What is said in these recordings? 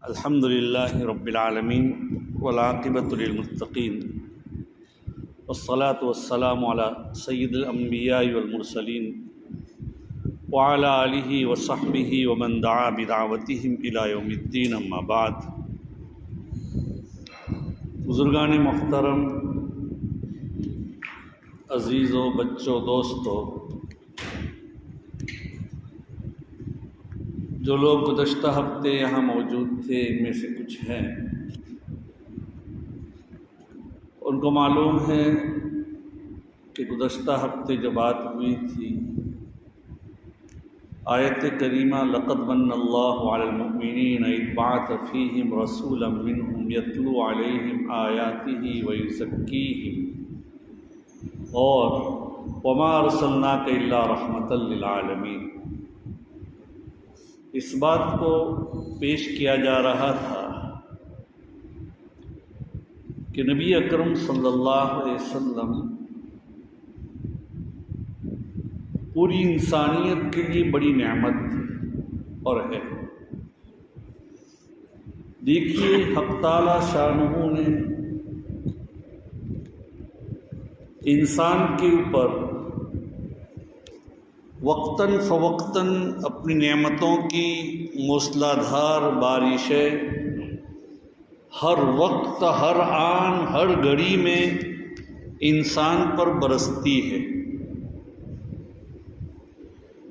الحمد للہ رب العالمین والعاقبۃ للمتقین والصلاة والسلام علی سید الانبیاء والمرسلین وعلی آلہ وصحبہ ومن دعا بدعوتہم الی یوم الدین، اما بعد۔ بزرگان محترم، عزیزوں، بچوں، دوستوں، جو لوگ گزشتہ ہفتے یہاں موجود تھے ان میں سے کچھ ہیں، ان کو معلوم ہے کہ گزشتہ ہفتے جو بات ہوئی تھی آیت کریمہ لقد من اللہ علی المؤمنین اذ بعث فیہم رسولا منہم یتلو علیہم آیاتہ ویزکیہم، اور وما ارسلناک الا رحمۃ للعالمین۔ اس بات کو پیش کیا جا رہا تھا کہ نبی اکرم صلی اللہ علیہ وسلم پوری انسانیت کے لیے بڑی نعمت تھی اور ہے۔ دیکھیے، حق تعالی شانہ نے انسان کے اوپر وقتاً فوقتاً اپنی نعمتوں کی موسلا دھار بارشیں ہر وقت، ہر آن، ہر گھڑی میں انسان پر برستی ہے،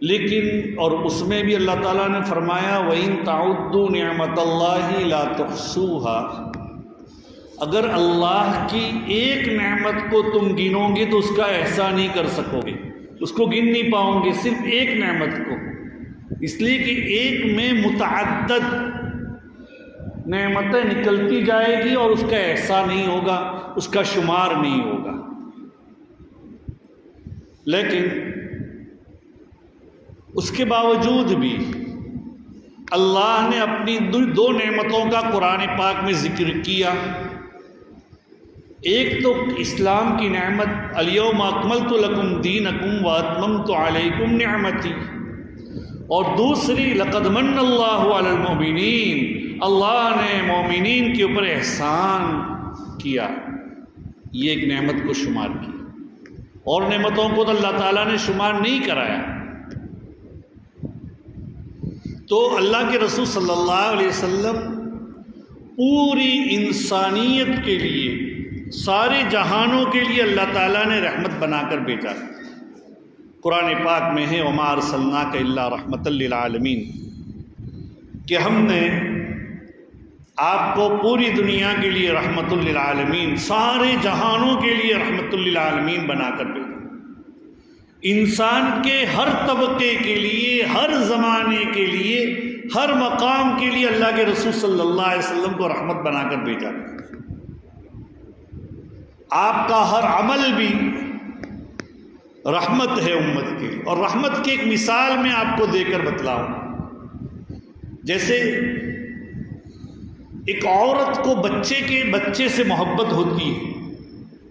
لیکن اور اس میں بھی اللہ تعالیٰ نے فرمایا وَإِن تَعُدُّوا نِعْمَةَ اللَّهِ لَا تُحْصُوهَا، اگر اللہ کی ایک نعمت کو تم گنو گے تو اس کا احصا نہیں کر سکو گے، اس کو گن نہیں پاؤ گے، صرف ایک نعمت کو، اس لیے کہ ایک میں متعدد نعمتیں نکلتی جائے گی اور اس کا احصا نہیں ہوگا، اس کا شمار نہیں ہوگا۔ لیکن اس کے باوجود بھی اللہ نے اپنی دو نعمتوں کا قرآن پاک میں ذکر کیا۔ ایک تو اسلام کی نعمت الیوم اکملت لکم دینکم واتممت علیکم نعمتی، اور دوسری لقد من اللہ علی المؤمنین، اللہ نے مومنین کے اوپر احسان کیا، یہ ایک نعمت کو شمار کیا، اور نعمتوں کو تو اللہ تعالیٰ نے شمار نہیں کرایا۔ تو اللہ کے رسول صلی اللہ علیہ وسلم پوری انسانیت کے لیے، سارے جہانوں کے لیے اللہ تعالیٰ نے رحمت بنا کر بھیجا۔ قرآن پاک میں ہے وما ارسلناک الا رحمۃ للعالمین، کہ ہم نے آپ کو پوری دنیا کے لیے رحمت للعالمین، سارے جہانوں کے لیے رحمت للعالمین بنا کر بھیجا۔ انسان کے ہر طبقے کے لیے، ہر زمانے کے لیے، ہر مقام کے لیے اللہ کے رسول صلی اللہ علیہ وسلم کو رحمت بنا کر بھیجا۔ آپ کا ہر عمل بھی رحمت ہے امت کے لیے، اور رحمت کی ایک مثال میں آپ کو دے کر بتلاؤں۔ جیسے ایک عورت کو بچے سے محبت ہوتی ہے،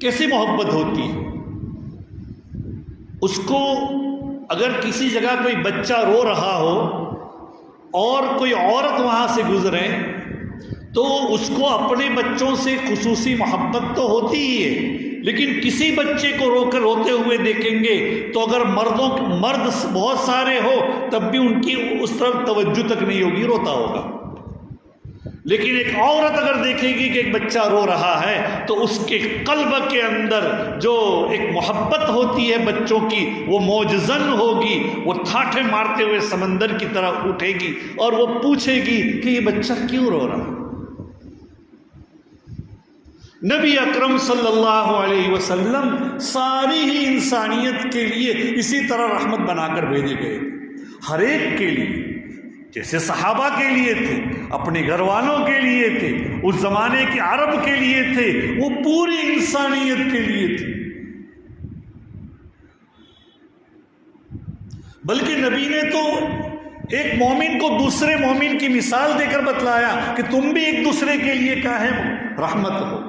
کیسے محبت ہوتی ہے؟ اس کو اگر کسی جگہ کوئی بچہ رو رہا ہو اور کوئی عورت وہاں سے گزرے تو اس کو اپنے بچوں سے خصوصی محبت تو ہوتی ہی ہے، لیکن کسی بچے کو رو کر روتے ہوئے دیکھیں گے تو اگر مرد بہت سارے ہو تب بھی ان کی اس طرف توجہ تک نہیں ہوگی، روتا ہوگا۔ لیکن ایک عورت اگر دیکھے گی کہ ایک بچہ رو رہا ہے تو اس کے قلب کے اندر جو ایک محبت ہوتی ہے بچوں کی، وہ موجزن ہوگی، وہ ٹھاٹھے مارتے ہوئے سمندر کی طرح اٹھے گی اور وہ پوچھے گی کہ یہ بچہ کیوں رو رہا ہے۔ نبی اکرم صلی اللہ علیہ وسلم ساری ہی انسانیت کے لیے اسی طرح رحمت بنا کر بھیجے گئے، ہر ایک کے لیے، جیسے صحابہ کے لیے تھے، اپنے گھر والوں کے لیے تھے، اس زمانے کے عرب کے لیے تھے، وہ پوری انسانیت کے لیے تھے۔ بلکہ نبی نے تو ایک مومن کو دوسرے مومن کی مثال دے کر بتلایا کہ تم بھی ایک دوسرے کے لیے کیا ہے، رحمت ہو۔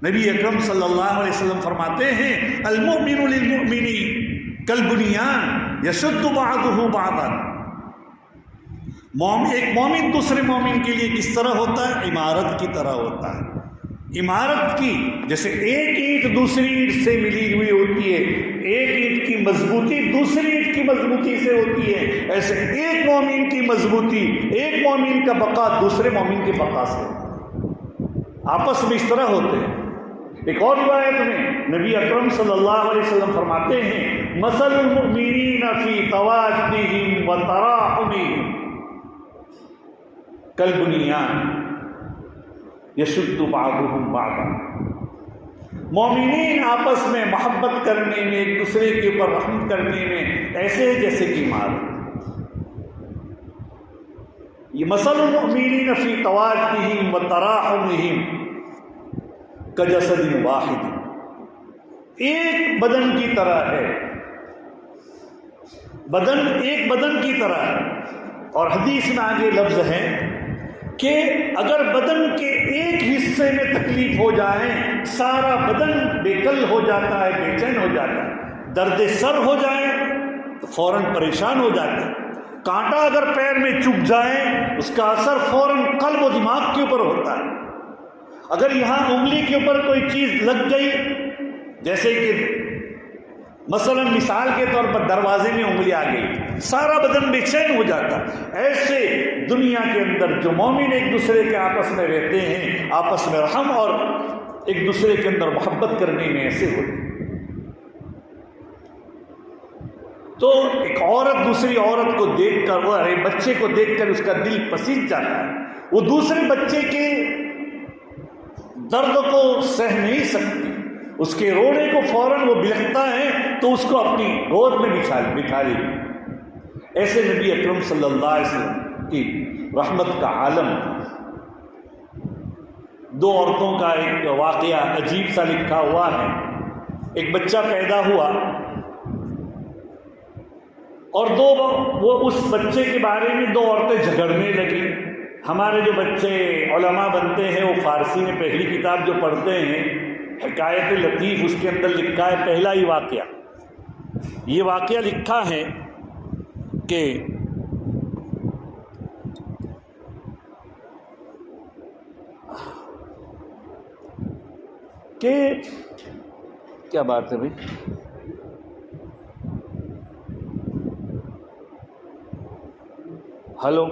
نبی اکرم صلی اللہ علیہ وسلم فرماتے ہیں المؤمن للمؤمن کالبنیان یشد بعضہ بعضا، ایک مومن دوسرے مومن کے لیے کس طرح ہوتا ہے؟ عمارت کی طرح ہوتا ہے. عمارت کی جیسے ایک اینٹ دوسری اینٹ سے ملی ہوئی ہوتی ہے، ایک اینٹ کی مضبوطی دوسری اینٹ کی مضبوطی سے ہوتی ہے، ایسے ایک مومن کی مضبوطی، ایک مومن کا بقا دوسرے مومن کے بقا سے آپس میں اس طرح ہوتے ہیں. ایک اور روایت میں نبی اکرم صلی اللہ علیہ وسلم فرماتے ہیں مثل المؤمنین فی توادہم و تراحمہم کالبنیان یشد بعضهم بعضا. مومنین آپس میں محبت کرنے میں، ایک دوسرے کے اوپر رحم کرنے میں ایسے جیسے کہ عمارت. یہ مثل المؤمنین فی توادہم و تراحمہم کجسد واحد، ایک بدن کی طرح ہے، بدن ایک بدن کی طرح ہے. اور حدیث میں آگے لفظ ہے کہ اگر بدن کے ایک حصے میں تکلیف ہو جائے سارا بدن بےکل ہو جاتا ہے، بے چین ہو جاتا ہے. درد سر ہو جائے تو فوراً پریشان ہو جاتا ہے. کانٹا اگر پیر میں چبھ جائے اس کا اثر فوراً قلب و دماغ کے اوپر ہوتا ہے. اگر یہاں انگلی کے اوپر کوئی چیز لگ گئی، جیسے کہ مثلا مثال کے طور پر دروازے میں انگلی آ گئی، سارا بدن بے چین ہو جاتا. ایسے دنیا کے اندر جو مومن ایک دوسرے کے آپس میں رہتے ہیں، آپس میں رحم اور ایک دوسرے کے اندر محبت کرنے میں ایسے ہوتے ہیں. تو ایک عورت دوسری عورت کو دیکھ کر، وہ بچے کو دیکھ کر اس کا دل پسیج جاتا ہے. وہ دوسرے بچے کے درد کو سہ نہیں سکتی، اس کے رونے کو فوراً وہ بلکتا ہے تو اس کو اپنی گود میں بٹھا لے. ایسے نبی اکرم صلی اللہ علیہ وسلم کی رحمت کا عالم. دو عورتوں کا ایک واقعہ عجیب سا لکھا ہوا ہے. ایک بچہ پیدا ہوا اور وہ اس بچے کے بارے میں دو عورتیں جھگڑنے لگیں. ہمارے جو بچے علماء بنتے ہیں وہ فارسی میں پہلی کتاب جو پڑھتے ہیں حکایت لطیف، اس کے اندر لکھا ہے پہلا ہی واقعہ. یہ واقعہ لکھا ہے کہ کیا بات ہے بھائی، ہلو،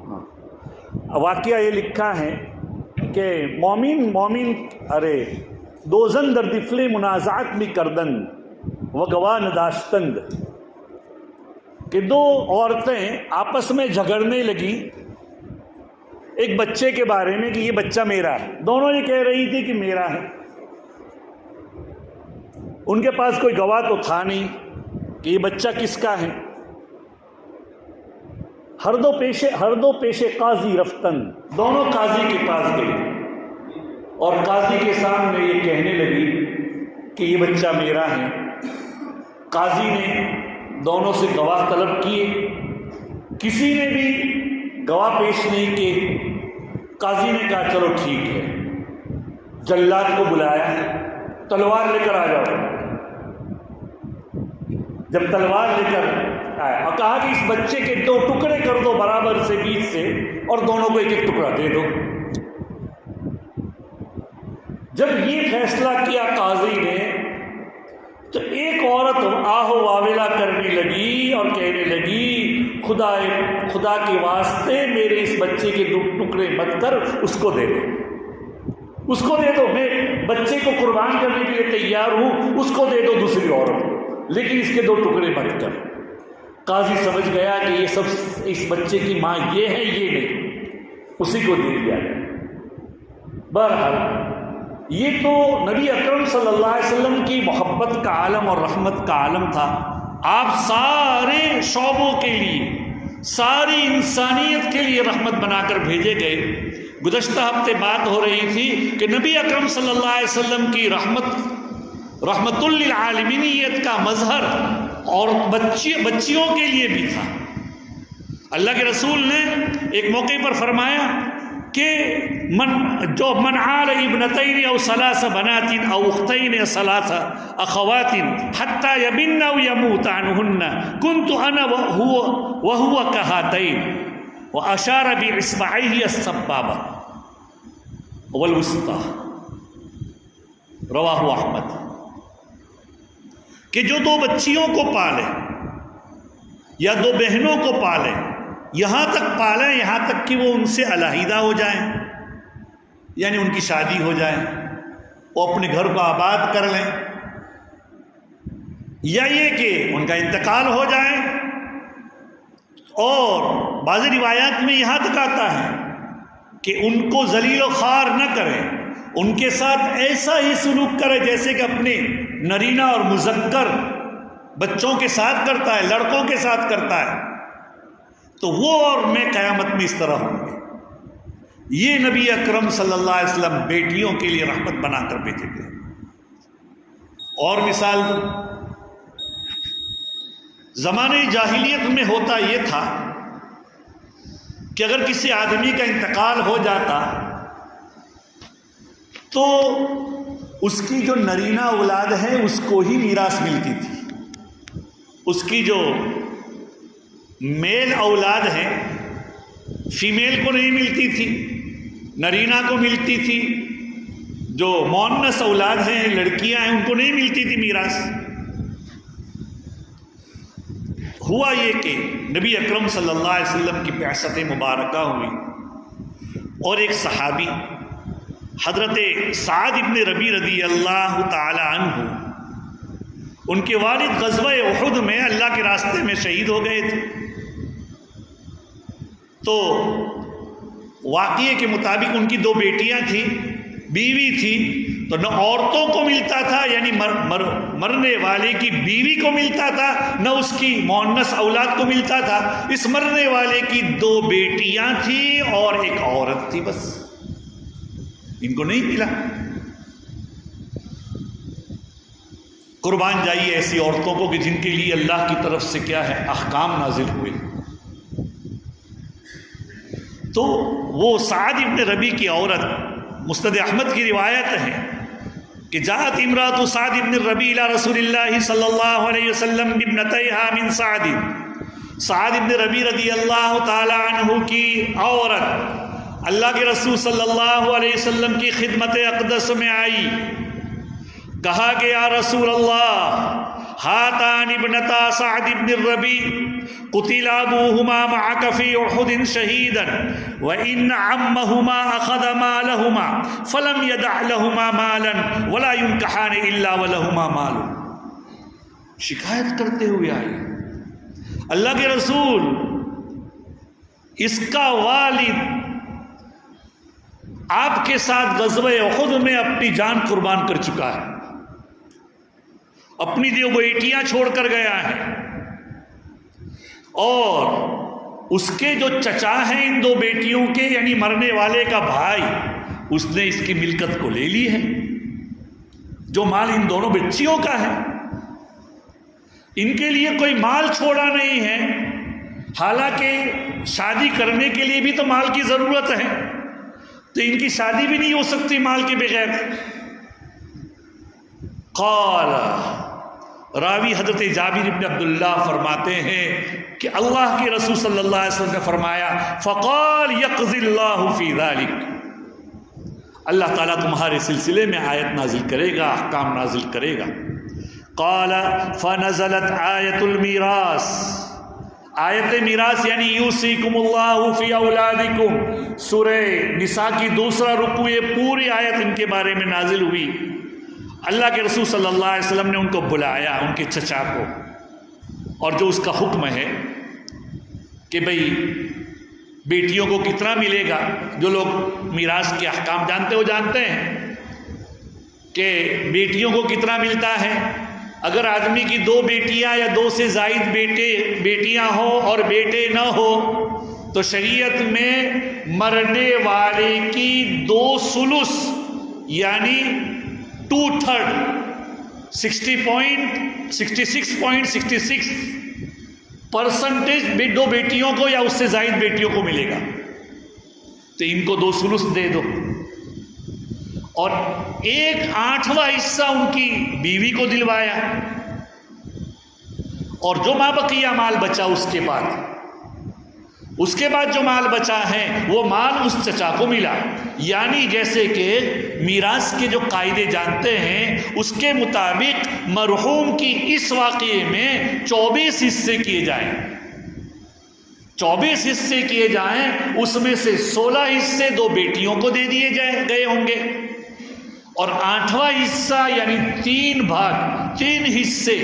ہاں، واقعہ یہ لکھا ہے کہ مومن ارے دوزن در دفل منازعات می کردن و گواہ نداشتند، کہ دو عورتیں آپس میں جھگڑنے لگی ایک بچے کے بارے میں کہ یہ بچہ میرا ہے. دونوں یہ کہہ رہی تھی کہ میرا ہے. ان کے پاس کوئی گواہ تو تھا نہیں کہ یہ بچہ کس کا ہے. ہر دو پیشے قاضی رفتن، دونوں قاضی کے پاس گئی اور قاضی کے سامنے یہ کہنے لگی کہ یہ بچہ میرا ہے. قاضی نے دونوں سے گواہ طلب کیے، کسی نے بھی گواہ پیش نہیں کیے. قاضی نے کہا چلو ٹھیک ہے، جلاد کو بلایا، تلوار لے کر آ جاؤ. جب تلوار لے کر آیا اور کہا کہ اس بچے کے دو ٹکڑے کر دو برابر سے بیچ سے اور دونوں کو ایک ایک ٹکڑا دے دو. جب یہ فیصلہ کیا قاضی نے تو ایک عورت آہو واویلا کرنے لگی اور کہنے لگی خدا کے واسطے میرے اس بچے کے دو ٹکڑے مت کر، اس کو دے دو، اس کو دے دو. میں بچے کو قربان کرنے کے لیے تیار ہوں، اس کو دے دو دوسری عورت کو، لیکن اس کے دو ٹکڑے مت کر. قاضی سمجھ گیا کہ یہ سب اس بچے کی ماں یہ ہے، یہ نہیں، اسی کو دے دیا گیا. بہرحال یہ تو نبی اکرم صلی اللہ علیہ وسلم کی محبت کا عالم اور رحمت کا عالم تھا. آپ سارے شعبوں کے لیے، ساری انسانیت کے لیے رحمت بنا کر بھیجے گئے. گزشتہ ہفتے بات ہو رہی تھی کہ نبی اکرم صلی اللہ علیہ وسلم کی رحمت للعالمینیت کا مظہر اور بچیوں کے لیے بھی تھا. اللہ کے رسول نے ایک موقع پر فرمایا کہ من عال ابنتین او ثلاث بنات او اختین ثلاث اخوات حتی یبن او یموت عنہن کنت انا وهو کہاتین واشار باصبعیہ السبابہ والوسطی، رواہ احمد، کہ جو دو بچیوں کو پالے یا دو بہنوں کو پالے، یہاں تک پالیں یہاں تک کہ وہ ان سے علیحدہ ہو جائیں، یعنی ان کی شادی ہو جائے، وہ اپنے گھر کو آباد کر لیں، یا یہ کہ ان کا انتقال ہو جائے۔ اور بعض روایات میں یہاں تک آتا ہے کہ ان کو ذلیل و خوار نہ کرے، ان کے ساتھ ایسا ہی سلوک کرے جیسے کہ اپنے نرینہ اور مذکر بچوں کے ساتھ کرتا ہے، لڑکوں کے ساتھ کرتا ہے، تو وہ اور میں قیامت میں اس طرح ہوں گے۔ یہ نبی اکرم صلی اللہ علیہ وسلم بیٹیوں کے لیے رحمت بنا کر بھیجے گئے۔ اور مثال زمانے جاہلیت میں ہوتا یہ تھا کہ اگر کسی آدمی کا انتقال ہو جاتا تو اس کی جو نرینہ اولاد ہے اس کو ہی میراث ملتی تھی، اس کی جو میل اولاد ہے فیمیل کو نہیں ملتی تھی، نرینہ کو ملتی تھی، جو مؤنث اولاد ہیں لڑکیاں ہیں ان کو نہیں ملتی تھی میراث۔ ہوا یہ کہ نبی اکرم صلی اللہ علیہ وسلم کی بعثت مبارکہ ہوئی اور ایک صحابی حضرت سعد ابن ربیع رضی اللہ تعالی عنہ، ان کے والد غزوہ احد میں اللہ کے راستے میں شہید ہو گئے تھے۔ تو واقعے کے مطابق ان کی دو بیٹیاں تھیں، بیوی تھی، تو نہ عورتوں کو ملتا تھا، یعنی مرنے والے کی بیوی کو ملتا تھا، نہ اس کی مؤنث اولاد کو ملتا تھا۔ اس مرنے والے کی دو بیٹیاں تھیں اور ایک عورت تھی، بس ان کو نہیں ملا۔ قربان جائیے ایسی عورتوں کو کہ جن کے لیے اللہ کی طرف سے کیا ہے احکام نازل ہوئے۔ تو وہ سعد ابن ربیع کی عورت، مسند احمد کی روایت ہے کہ جاءت امرات سعد ابن ربیع الى رسول اللہ صلی اللہ علیہ وسلم بابنتیها من سعد، سعد ابن ربیع رضی اللہ تعالی عنہ کی عورت اللہ کے رسول صلی اللہ علیہ وسلم کی خدمت اقدس میں آئی، کہا کہ یا رسول اللہ ہاتان ابنتا سعد ابن الربیع قتل ابوہما معک فی احد شہیدا وان عمہما اخذ مالہما فلم یدع لہما مالا ولا ينکحان الا ولہما مال۔ شکایت کرتے ہوئے آئی اللہ کے رسول، اس کا والد آپ کے ساتھ غزوہ احد میں اپنی جان قربان کر چکا ہے، اپنی دو بیٹیاں چھوڑ کر گیا ہے، اور اس کے جو چچا ہیں ان دو بیٹیوں کے، یعنی مرنے والے کا بھائی، اس نے اس کی ملکت کو لے لی ہے، جو مال ان دونوں بچیوں کا ہے، ان کے لیے کوئی مال چھوڑا نہیں ہے، حالانکہ شادی کرنے کے لیے بھی تو مال کی ضرورت ہے، تو ان کی شادی بھی نہیں ہو سکتی مال کے بغیر۔ قال، راوی حضرت جابر بن عبداللہ فرماتے ہیں کہ اللہ کے رسول صلی اللہ علیہ وسلم نے فرمایا فقال یقضی اللہ فی ذلک، اللہ تعالیٰ تمہارے سلسلے میں آیت نازل کرے گا، احکام نازل کرے گا۔ قال فنزلت آیت المیراث، آیت میراث یعنی یوصیکم اللہ فی اولادکم، سورہ نساء کی دوسرا رکوع، یہ پوری آیت ان کے بارے میں نازل ہوئی۔ اللہ کے رسول صلی اللہ علیہ وسلم نے ان کو بلایا، ان کے چچا کو، اور جو اس کا حکم ہے کہ بھئی بیٹیوں کو کتنا ملے گا، جو لوگ میراث کے احکام جانتے ہو جانتے ہیں کہ بیٹیوں کو کتنا ملتا ہے۔ اگر آدمی کی دو بیٹیاں یا دو سے زائد بیٹیاں ہوں اور بیٹے نہ ہو تو شریعت میں مرنے والے کی 2/3 یعنی 2/3 66.66% دو بیٹیوں کو یا اس سے زائد بیٹیوں کو ملے گا۔ تو ان کو 2 ثلث دے دو، اور 1/8واں حصہ ان کی بیوی کو دلوایا، اور جو ما بقیہ مال بچا اس کے بعد جو مال بچا ہے وہ مال اس چچا کو ملا۔ یعنی جیسے کہ میراث کے جو قاعدے جانتے ہیں اس کے مطابق مرحوم کی اس واقعے میں 24 حصے کیے جائیں، 24 حصے کیے جائیں، اس میں سے 16 حصے 2 بیٹیوں کو دے دیے گئے ہوں گے، اور 8واں حصہ یعنی 3 حصے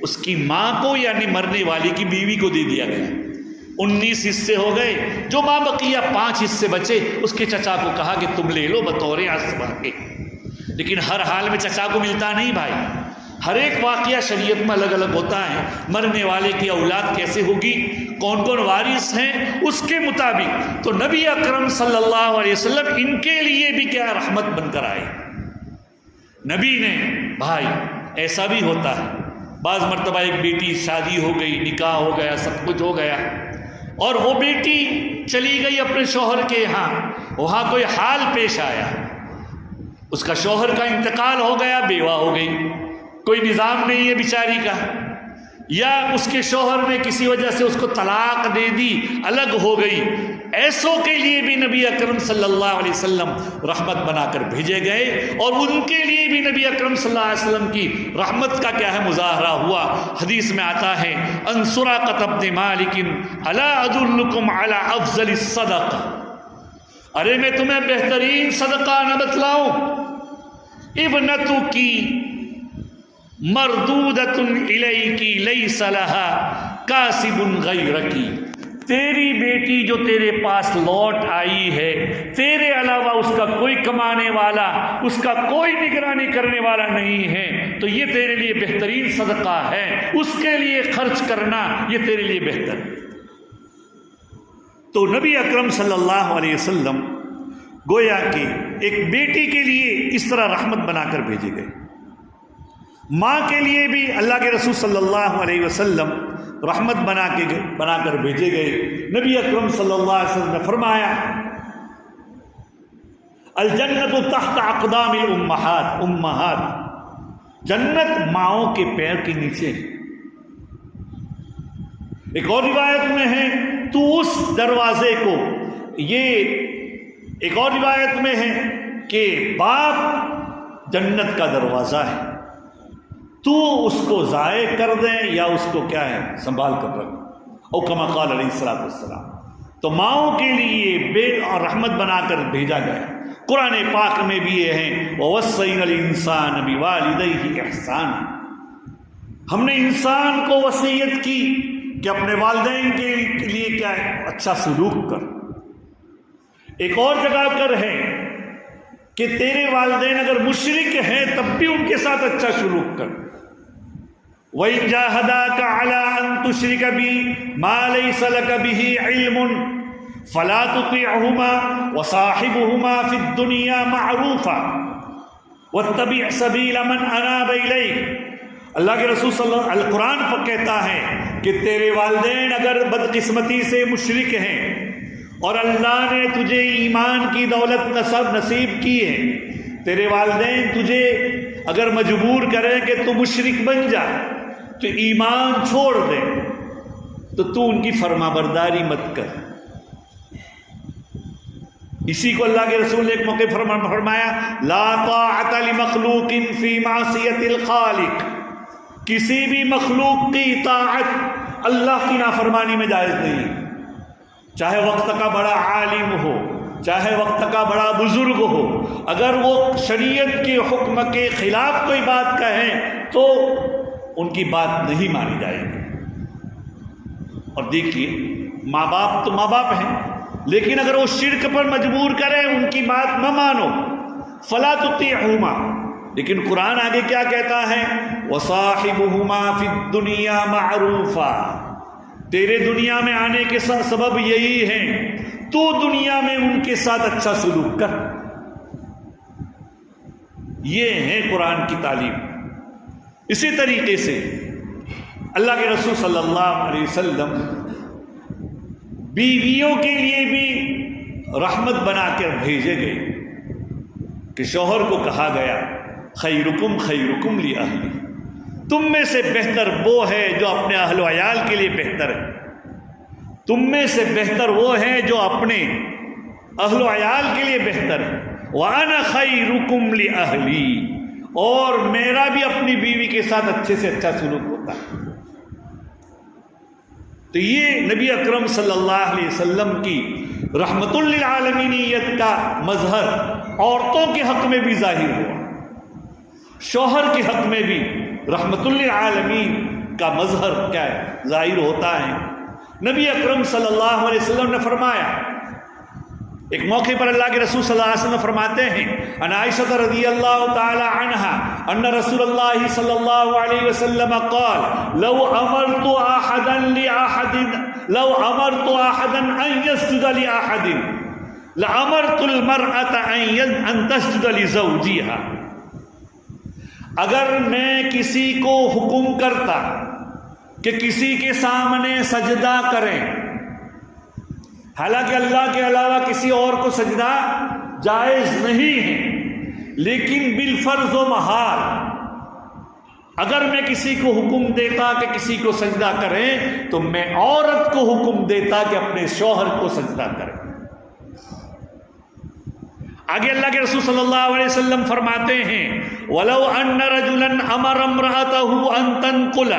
اس کی ماں کو یعنی مرنے والی کی بیوی کو دے دیا گیا۔ 19 حصے ہو گئے، جو ماں بقیہ 5 حصے بچے اس کے چچا کو کہا کہ تم لے لو بطور عصبہ کے۔ لیکن ہر حال میں چچا کو ملتا نہیں بھائی، ہر ایک واقعہ شریعت میں الگ الگ ہوتا ہے۔ مرنے والے کی اولاد کیسے ہوگی، کون کون وارث ہیں، اس کے مطابق تو نبی اکرم صلی اللہ علیہ وسلم ان کے لیے بھی کیا رحمت بن کر آئے۔ نبی نے بھائی ایسا بھی ہوتا ہے، بعض مرتبہ ایک بیٹی شادی ہو گئی، نکاح ہو گیا، سب کچھ ہو گیا، اور وہ بیٹی چلی گئی اپنے شوہر کے یہاں، وہاں کوئی حال پیش آیا، اس کا شوہر کا انتقال ہو گیا، بیوہ ہو گئی، کوئی نظام نہیں ہے بیچاری کا، یا اس کے شوہر نے کسی وجہ سے اس کو طلاق دے دی، الگ ہو گئی، ایسوں کے لیے بھی نبی اکرم صلی اللہ علیہ وسلم رحمت بنا کر بھیجے گئے، اور ان کے لیے بھی نبی اکرم صلی اللہ علیہ وسلم کی رحمت کا کیا ہے مظاہرہ ہوا۔ حدیث میں آتا ہے ان سراقۃ بن مالک الا ادلکم علی افضل الصدقہ، ارے میں تمہیں بہترین صدقہ نہ بتلاؤں، ابنتو کی مردودۃ الیک لیس لها کاسب غیرکی، تیری بیٹی جو تیرے پاس لوٹ آئی ہے، تیرے علاوہ اس کا کوئی کمانے والا، اس کا کوئی نگرانی کرنے والا نہیں ہے، تو یہ تیرے لیے بہترین صدقہ ہے، اس کے لیے خرچ کرنا یہ تیرے لیے بہتر۔ تو نبی اکرم صلی اللہ علیہ وسلم گویا کہ ایک بیٹی کے لیے اس طرح رحمت بنا کر بھیجے گئے، ماں کے لیے بھی اللہ کے رسول صلی اللہ علیہ وسلم رحمت بنا کر بھیجے گئے۔ نبی اکرم صلی اللہ علیہ وسلم نے فرمایا الجنت تحت اقدام الامہات، جنت ماؤں کے پیر کے نیچے۔ ایک اور روایت میں ہے تو اس دروازے کو، یہ ایک اور روایت میں ہے کہ باپ جنت کا دروازہ ہے، تو اس کو ضائع کر دیں یا اس کو کیا ہے سنبھال کر رکھ، او کما قال علیہ الصلوۃ والسلام۔ تو ماؤں کے لیے بے اور رحمت بنا کر بھیجا گیا۔ قرآن پاک میں بھی یہ ہے وَوَصَّيْنَا الْإِنسَانَ بِوَالِدَيْهِ إِحْسَانًا، ہم نے انسان کو وصیت کی کہ اپنے والدین کے لیے کیا ہے اچھا سلوک کر۔ ایک اور جگہ پر ہے کہ تیرے والدین اگر مشرک ہیں تب بھی ان کے ساتھ اچھا سلوک کر۔ وَإِن جَاهَدَاكَ عَلَىٰ أَن تُشْرِكَ بِي مَا لَيْسَ لَكَ بِهِ عِلْمٌ فَلَا تُطِعْهُمَا وَصَاحِبْهُمَا فِي الدُّنْيَا مَعْرُوفًا وَاتَّبِعْ سَبِيلَ مَنْ أَنَابَ إِلَيْكَ۔ اللہ کے رسول صلی اللہ علیہ القرآن پر کہتا ہے کہ تیرے والدین اگر بدقسمتی سے مشرک ہیں اور اللہ نے تجھے ایمان کی دولت نصیب کی ہے، تیرے والدین تجھے اگر مجبور کریں کہ تو مشرک بن جا، تو ایمان چھوڑ دے، تو ان کی فرما برداری مت کر۔ اسی کو اللہ کے رسول نے ایک موقع فرمایا لا طاعت لمخلوق فی معصیت الخالق، کسی بھی مخلوق کی اطاعت اللہ کی نافرمانی میں جائز نہیں، چاہے وقت کا بڑا عالم ہو، چاہے وقت کا بڑا بزرگ ہو، اگر وہ شریعت کے حکم کے خلاف کوئی بات کہیں تو ان کی بات نہیں مانی جائے گی۔ اور دیکھیے ماں باپ تو ماں باپ ہیں، لیکن اگر وہ شرک پر مجبور کریں ان کی بات نہ مانو، فلا تطیعہما، لیکن قرآن آگے کیا کہتا ہے وَصَاحِبُهُمَا فِي الدُّنْيَا مَعْرُوفًا، تیرے دنیا میں آنے کے سبب یہی ہے تو دنیا میں ان کے ساتھ اچھا سلوک کر۔ یہ ہے قرآن کی تعلیم۔ اسی طریقے سے اللہ کے رسول صلی اللہ علیہ وسلم بیویوں کے لیے بھی رحمت بنا کر بھیجے گئے کہ شوہر کو کہا گیا خیرکم خیرکم لاہلی، تم میں سے بہتر وہ ہے جو اپنے اہل و عیال کے لیے بہتر ہے، تم میں سے بہتر وہ ہے جو اپنے اہل و عیال کے لیے بہتر ہے، وَأَنَا خَيْرُكُمْ لِأَهْلِي، اور میرا بھی اپنی بیوی کے ساتھ اچھے سے اچھا سلوک ہوتا ہے۔ تو یہ نبی اکرم صلی اللہ علیہ وسلم کی رحمت للعالمینیت کا مظہر عورتوں کے حق میں بھی ظاہر ہوا، شوہر کے حق میں بھی رحمت للعالمین کا مظہر کیا ہے ظاہر ہوتا ہے۔ نبی اکرم صلی اللہ علیہ وسلم نے فرمایا، ایک موقع پر اللہ کے رسول صلی اللہ علیہ وسلم فرماتے ہیں ان عائشہ رضی اللہ تعالی عنہا ان رسول اللہ صلی اللہ علیہ وسلم قال لو امرت احدا ان يسجد لاحد لامرت المرأة ان تسجد لزوجها، اگر میں کسی کو حکم کرتا کہ کسی کے سامنے سجدہ کریں، حالانکہ اللہ کے علاوہ کسی اور کو سجدہ جائز نہیں ہے، لیکن بالفرض و محال اگر میں کسی کو حکم دیتا کہ کسی کو سجدہ کریں تو میں عورت کو حکم دیتا کہ اپنے شوہر کو سجدہ کریں۔ آگے اللہ کے رسول صلی اللہ علیہ وسلم فرماتے ہیں وَلَوْ أَنَّ رَجُلًا أَمَرَ امْرَأَتَهُ أَن تَنْقُلَ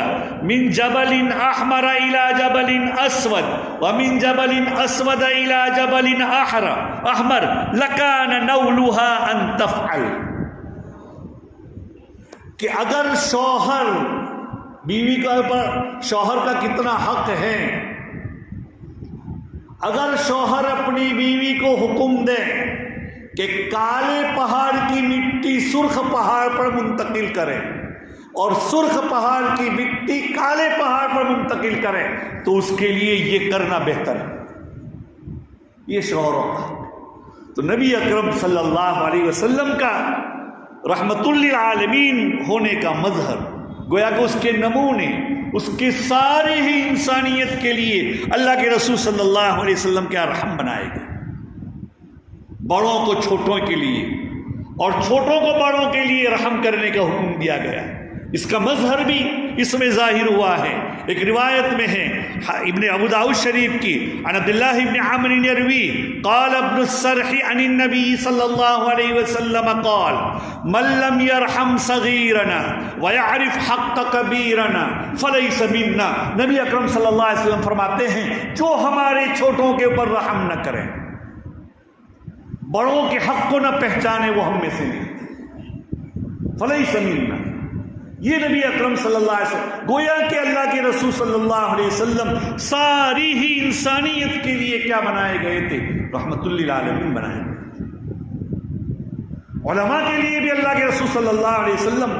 مِنْ جَبَلٍ أَحْمَرَ إِلَى جَبَلٍ أَسْوَدَ وَمِنْ جَبَلٍ أَسْوَدَ إِلَى جَبَلٍ أَحْمَرَ لَكَانَ نَوْلُهَا أَن تَفْعَلَ، کہ اگر شوہر بیوی کے اوپر شوہر کا کتنا حق ہے، اگر شوہر اپنی بیوی کو حکم دے کہ کالے پہاڑ کی مٹی سرخ پہاڑ پر منتقل کرے اور سرخ پہاڑ کی مٹی کالے پہاڑ پر منتقل کرے تو اس کے لیے یہ کرنا بہتر ہے، یہ شوہروں کا۔ تو نبی اکرم صلی اللہ علیہ وسلم کا رحمت للعالمین ہونے کا مظہر، گویا کہ اس کے نمونے، اس کے سارے ہی انسانیت کے لیے اللہ کے رسول صلی اللہ علیہ وسلم کیا رحم بنائے گئے، بڑوں کو چھوٹوں کے لیے اور چھوٹوں کو بڑوں کے لیے رحم کرنے کا حکم دیا گیا۔ اس کا مظہر بھی اس میں ظاہر ہوا ہے۔ ایک روایت میں ہے ابن ابو داؤد شریف کی عن عبداللہ ابن عمرو یروی قال ابن السرح عن النبی صلی اللہ علیہ وسلم قال من لم يرحم صغیرنا ويعرف حق کبیرنا فلیس منا، نبی اکرم صلی اللہ علیہ وسلم فرماتے ہیں جو ہمارے چھوٹوں کے اوپر رحم نہ کرے، بڑوں کے حق کو نہ پہچانے، وہ ہم میں سے نہیں، فلیس منا۔ یہ نبی اکرم صلی اللہ علیہ وسلم گویا کہ اللہ کے رسول صلی اللہ علیہ وسلم ساری ہی انسانیت کے لیے کیا بنائے گئے تھے؟ رحمت للعالمین بنائے گئے۔ علماء کے لیے بھی اللہ کے رسول صلی اللہ علیہ وسلم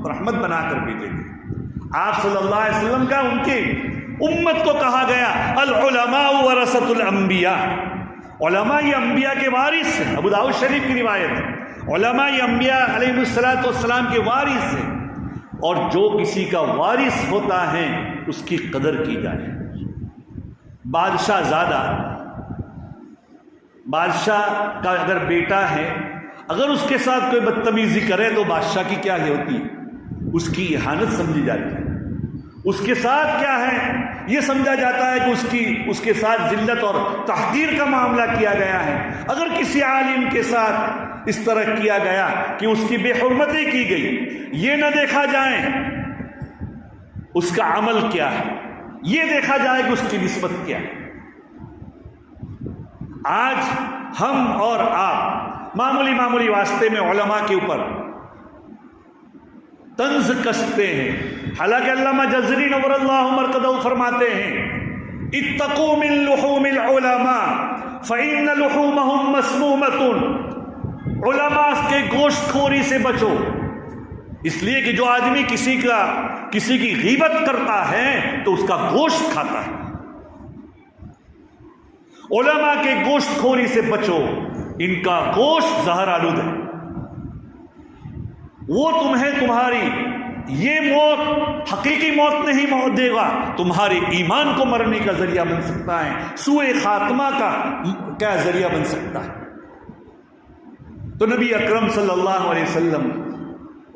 رحمت بنا کر بھیجے گئے۔ آپ صلی اللہ علیہ وسلم کا ان کے امت کو کہا گیا العلماء ورثۃ الانبیاء، علماء یہ انبیاء کے وارث ہیں۔ ابو داؤد شریف کی روایت ہے علماء یہ انبیاء علیہ الصلوۃ والسلام کے وارث ہیں، اور جو کسی کا وارث ہوتا ہے اس کی قدر کی جائے۔ بادشاہ زادہ، بادشاہ کا اگر بیٹا ہے، اگر اس کے ساتھ کوئی بدتمیزی کرے تو بادشاہ کی کیا ہوتی ہے؟ اس کی اہانت سمجھی جاتی ہے، اس کے ساتھ کیا ہے یہ سمجھا جاتا ہے کہ اس کے ساتھ ذلت اور تحقیر کا معاملہ کیا گیا ہے۔ اگر کسی عالم کے ساتھ اس طرح کیا گیا کہ اس کی بے حرمتی کی گئی، یہ نہ دیکھا جائے اس کا عمل کیا ہے، یہ دیکھا جائے کہ اس کی نسبت کیا ہے۔ آج ہم اور آپ معمولی واسطے میں علماء کے اوپر طنز کستے ہیں، حالانکہ علامہ جزری نور اللہ مرقدہ فرماتے ہیں اتقوا من لحوم العلماء فإن لحومهم مسمومة، علماء کے گوشت خوری سے بچو، اس لیے کہ جو آدمی کسی کی غیبت کرتا ہے تو اس کا گوشت کھاتا ہے۔ علماء کے گوشت خوری سے بچو، ان کا گوشت زہر آلود ہے، وہ تمہیں تمہاری یہ موت حقیقی موت نہیں موت دے گا، تمہارے ایمان کو مرنے کا ذریعہ بن سکتا ہے، سوء خاتمہ کا کیا ذریعہ بن سکتا ہے۔ تو نبی اکرم صلی اللہ علیہ وسلم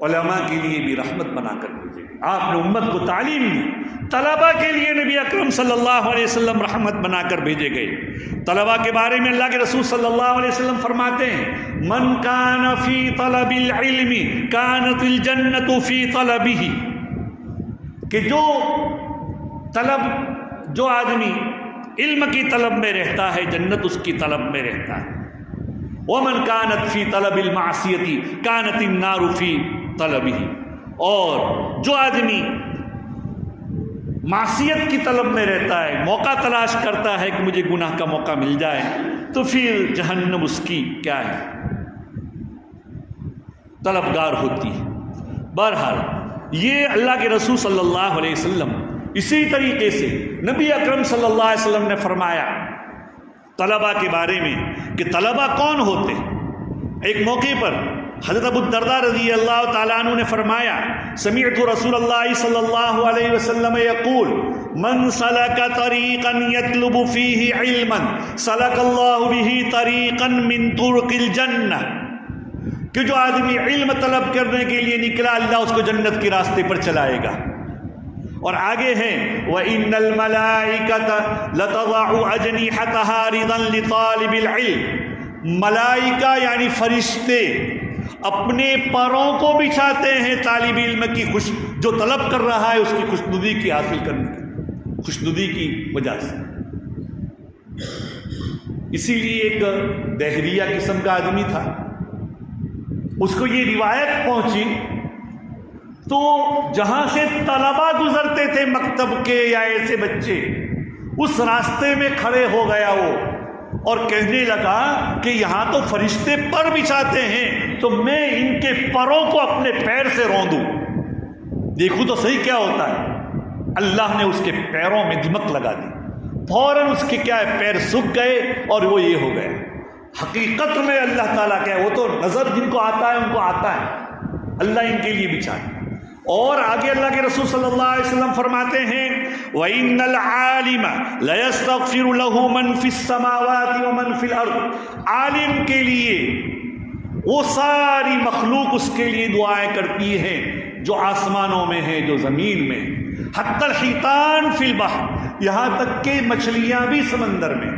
علماء کے لیے بھی رحمت بنا کر بھیجے گئے۔ آپ نے امت کو تعلیم دی، طلباء کے لیے نبی اکرم صلی اللہ علیہ وسلم رحمت بنا کر بھیجے گئے۔ طلباء کے بارے میں اللہ کے رسول صلی اللہ علیہ وسلم فرماتے ہیں، من کان فی طلب العلم کانت الجنت فی طلبہ، کہ جو آدمی علم کی طلب میں رہتا ہے جنت اس کی طلب میں رہتا ہے۔ ومن کانت فی طلب المعصیۃ کانت النار فی طلبہ، اور جو آدمی معصیت کی طلب میں رہتا ہے، موقع تلاش کرتا ہے کہ مجھے گناہ کا موقع مل جائے، تو پھر جہنم اس کی کیا ہے، طلبگار ہوتی ہے۔ بہرحال یہ اللہ کے رسول صلی اللہ علیہ وسلم اسی طریقے سے نبی اکرم صلی اللہ علیہ وسلم نے فرمایا طلباء کے بارے میں کہ طلباء کون ہوتے۔ ایک موقع پر حضرت ابو الدرداء رضی اللہ تعالیٰ عنہ نے فرمایا، سمعت رسول اللہ صلی اللہ علیہ وسلم یقول من سلک طریقا یطلب فیہ علما سلک اللہ بہ طریقا من طرق الجنہ، کہ جو آدمی علم طلب کرنے کے لیے نکلا اللہ اس کو جنت کے راستے پر چلائے گا۔ اور آگے ہیں وَإِنَّ الْمَلَائِكَةَ لَتَضَعُ أَجْنِحَتَهَا رِضًا لِطَالِبِ الْعِلْمِ، ملائکہ یعنی فرشتے اپنے پروں کو بچھاتے ہیں طالب علم کی جو طلب کر رہا ہے اس کی خوشنودی کی حاصل کرنے کی خوشنودی کی وجہ سے۔ اسی لیے ایک دہریہ قسم کا آدمی تھا، اس کو یہ روایت پہنچی تو جہاں سے طلباء گزرتے تھے مکتب کے یا ایسے بچے، اس راستے میں کھڑے ہو گیا وہ اور کہنے لگا کہ یہاں تو فرشتے پر بچھاتے ہیں تو میں ان کے پروں کو اپنے پیر سے روندوں، دیکھو تو صحیح کیا ہوتا ہے۔ اللہ نے اس کے پیروں میں دمک لگا دی، فوراً اس کے کیا ہے پیر سوکھ گئے اور وہ یہ ہو گئے۔ حقیقت میں اللہ تعالیٰ کیا ہے، وہ تو نظر جن کو آتا ہے ان کو آتا ہے، اللہ ان کے لیے بچھائے۔ اور آگے اللہ کے رسول صلی اللہ علیہ وسلم فرماتے ہیں وَإِنَّ الْعَالِمَ لَيَسْتَغْفِرُ لَهُ مَنْ فِي السَّمَاوَاتِ وَمَنْ فِي الْأَرْضِ، عالم کے لیے وہ ساری مخلوق اس کے لیے دعائیں کرتی ہے جو آسمانوں میں ہے جو زمین میں، حتی الحیتان فی البحر، یہاں تک کہ مچھلیاں بھی سمندر میں۔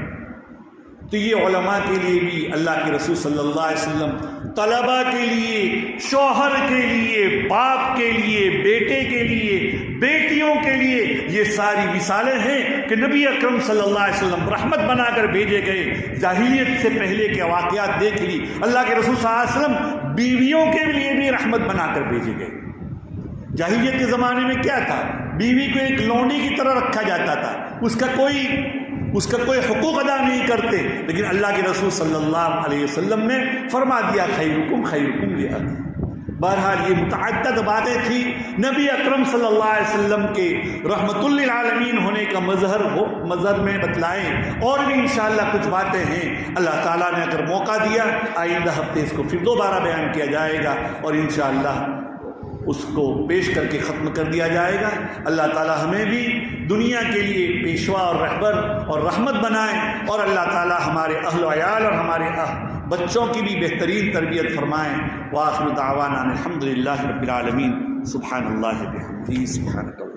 تو یہ علماء کے لیے بھی اللہ کے رسول صلی اللہ علیہ وسلم طلباء کے لیے، شوہر کے لیے، باپ کے لیے، بیٹے کے لیے، بیٹیوں کے لیے یہ ساری مثالیں ہیں کہ نبی اکرم صلی اللہ علیہ وسلم رحمت بنا کر بھیجے گئے۔ جاہلیت سے پہلے کے واقعات دیکھ لی، اللہ کے رسول صلی اللہ علیہ وسلم بیویوں کے لیے بھی رحمت بنا کر بھیجے گئے۔ جاہلیت کے زمانے میں کیا تھا، بیوی کو ایک لونڈی کی طرح رکھا جاتا تھا، اس کا کوئی حقوق ادا نہیں کرتے، لیکن اللہ کے رسول صلی اللہ علیہ وسلم نے فرما دیا خیرکم خیرکم لأہلہ۔ بہرحال یہ متعدد باتیں تھیں، نبی اکرم صلی اللہ علیہ وسلم کے رحمت للعالمین ہونے کا مظہر میں بتلائیں، اور بھی انشاءاللہ کچھ باتیں ہیں، اللہ تعالیٰ نے اگر موقع دیا آئندہ ہفتے اس کو پھر دوبارہ بیان کیا جائے گا اور انشاءاللہ اس کو پیش کر کے ختم کر دیا جائے گا۔ اللہ تعالی ہمیں بھی دنیا کے لیے پیشوا اور رہبر اور رحمت بنائیں، اور اللہ تعالی ہمارے اہل و عیال اور ہمارے بچوں کی بھی بہترین تربیت فرمائیں۔ وآخر دعوانا الحمدللہ رب العالمین۔ سبحان اللہ بحمدہ، سبحانک اللہ۔